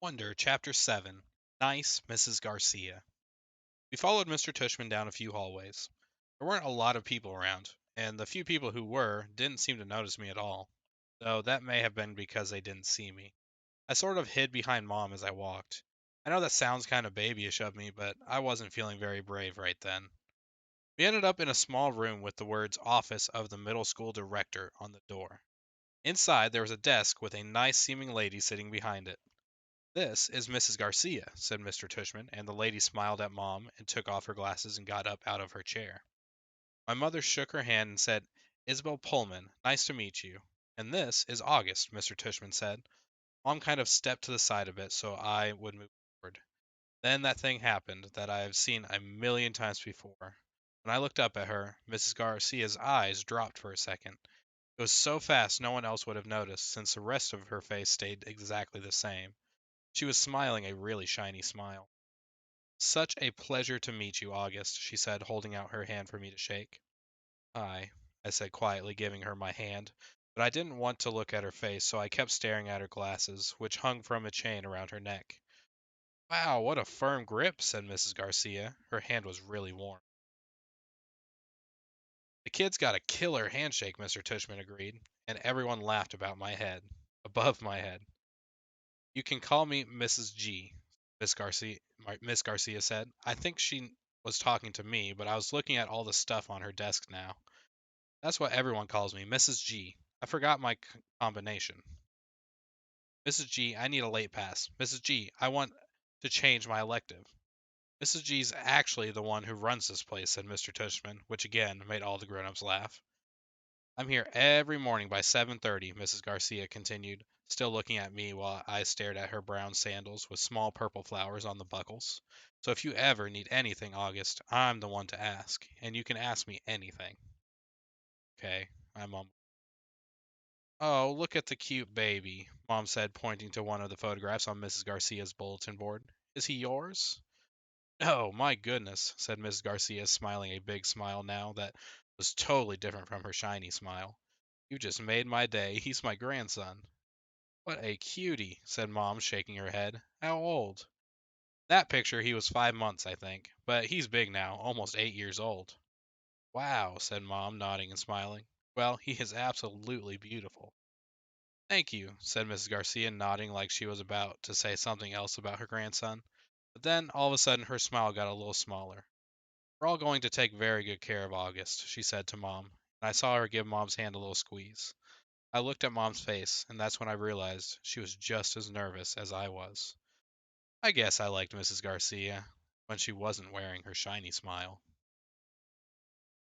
Wonder, Chapter 7. Nice Mrs. Garcia. We followed Mr. Tushman down a few hallways. There weren't a lot of people around, and the few people who were didn't seem to notice me at all, though that may have been because they didn't see me. I sort of hid behind Mom as I walked. I know that sounds kind of babyish of me, but I wasn't feeling very brave right then. We ended up in a small room with the words Office of the Middle School Director on the door. Inside, there was a desk with a nice seeming lady sitting behind it. "This is Mrs. Garcia," said Mr. Tushman, and the lady smiled at Mom and took off her glasses and got up out of her chair. My mother shook her hand and said, "Isabel Pullman, nice to meet you." "And this is August," Mr. Tushman said. Mom kind of stepped to the side a bit so I would move forward. Then that thing happened that I have seen a million times before. When I looked up at her, Mrs. Garcia's eyes dropped for a second. It was so fast no one else would have noticed, since the rest of her face stayed exactly the same. She was smiling a really shiny smile. "Such a pleasure to meet you, August," she said, holding out her hand for me to shake. "Hi," I said quietly, giving her my hand, but I didn't want to look at her face, so I kept staring at her glasses, which hung from a chain around her neck. "Wow, what a firm grip," said Mrs. Garcia. Her hand was really warm. "The kid's got a killer handshake," Mr. Tushman agreed, and everyone laughed about my head, above my head. "You can call me Mrs. G," Miss Garcia said. I think she was talking to me, but I was looking at all the stuff on her desk now. "That's what everyone calls me, Mrs. G. I forgot my combination." "Mrs. G, I need a late pass. Mrs. G, I want to change my elective." "Mrs. G's actually the one who runs this place," said Mr. Tushman, which again made all the grown-ups laugh. "I'm here every morning by 7:30," Mrs. Garcia continued, still looking at me while I stared at her brown sandals with small purple flowers on the buckles. "So if you ever need anything, August, I'm the one to ask, and you can ask me anything." "Okay," I mumbled. "Oh, look at the cute baby," Mom said, pointing to one of the photographs on Mrs. Garcia's bulletin board. "Is he yours?" "Oh, my goodness," said Mrs. Garcia, smiling a big smile now that was totally different from her shiny smile. "You just made my day. He's my grandson." "What a cutie," said Mom, shaking her head. "How old?" "That picture he was 5 months, I think, but he's big now, almost 8 years old." "Wow," said Mom, nodding and smiling. "Well, he is absolutely beautiful." "Thank you," said Mrs. Garcia, nodding like she was about to say something else about her grandson. But then, all of a sudden, her smile got a little smaller. "We're all going to take very good care of August," she said to Mom, and I saw her give Mom's hand a little squeeze. I looked at Mom's face, and that's when I realized she was just as nervous as I was. I guess I liked Mrs. Garcia when she wasn't wearing her shiny smile.